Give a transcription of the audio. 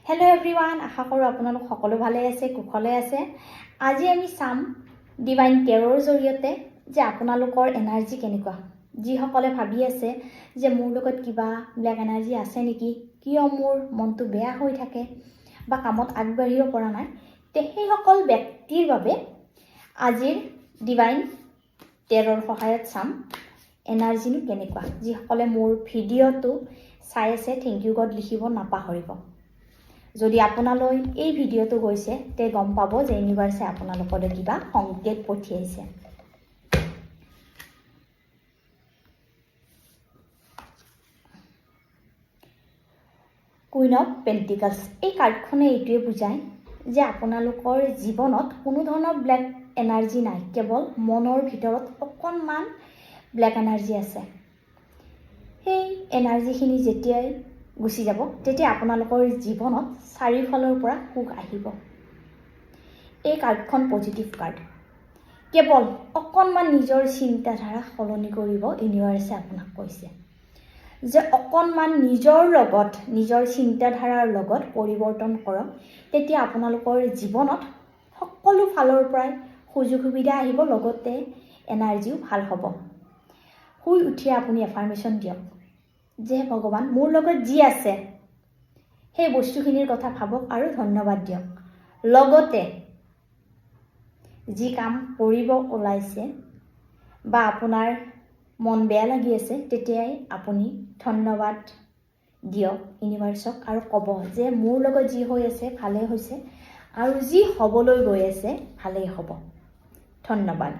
Hello' everyone, আশা কৰোঁ আপোনালোক সকলো ভালে আছে, কুশলে আছে। আজি আমি চাম ডিভাইন টেৰ'ৰ জৰিয়তে যে আপোনালোকৰ এনাৰ্জি কেনেকুৱা। যিসকলে ভাবি আছে যে মোৰ লগত কিবা ব্লেক এনাৰ্জি আছে নেকি, কিয় মোৰ মনটো বেয়া হৈ থাকে বা কামত আগবাঢ়িব পৰা নাই, তে সেইসকল ব্যক্তিৰ বাবে আজিৰ ডিভাইন টেৰ'ৰ সহায়ত চাম এনাৰ্জিনো কেনেকুৱা। যিসকলে মোৰ ভিডিঅ'টো চাই আছে, থেংক ইউ গড লিখিব নাপাহৰিব। যদি আপোনালৈ এই ভিডিঅ'টো গৈছে তে গম পাব যে ইউনিভাৰ্ছে আপোনালোকলৈ কিবা সংকেত পঠিয়াইছে। কুইন অফ পেণ্টিকলছ, এই কাৰ্ডখনে এইটোৱে বুজায় যে আপোনালোকৰ জীৱনত কোনো ধৰণৰ ব্লেক এনাৰ্জি নাই, কেৱল মনৰ ভিতৰত অকণমান ব্লেক এনাৰ্জি আছে। সেই এনাৰ্জিখিনি যেতিয়াই গুচি যাব তেতিয়া আপোনালোকৰ জীৱনত চাৰিওফালৰ পৰা সুখ আহিব। এই কাৰ্ডখন পজিটিভ কাৰ্ড। কেৱল অকণমান নিজৰ চিন্তাধাৰা সলনি কৰিব ইউনিভাৰ্ছে আপোনাক কৈছে যে অকণমান নিজৰ লগত, নিজৰ চিন্তাধাৰাৰ লগত পৰিৱৰ্তন কৰক, তেতিয়া আপোনালোকৰ জীৱনত সকলো ফালৰ পৰাই সুযোগ সুবিধা আহিব, লগতে এনাৰ্জিও ভাল হ'ব। শুই উঠিয়ে আপুনি এফাৰ্মেশ্যন দিয়ক যে ভগৱান, মোৰ লগত যি আছে সেই বস্তুখিনিৰ কথা ভাবক আৰু ধন্যবাদ দিয়ক। লগতে যি কাম কৰিব ওলাইছে বা আপোনাৰ মন বেয়া লাগি আছে, তেতিয়াই আপুনি ধন্যবাদ দিয়ক ইউনিভাৰ্ছক আৰু ক'ব যে মোৰ লগত যি হৈ আছে ভালেই হৈছে আৰু যি হ'বলৈ গৈ আছে ভালেই হ'ব। ধন্যবাদ।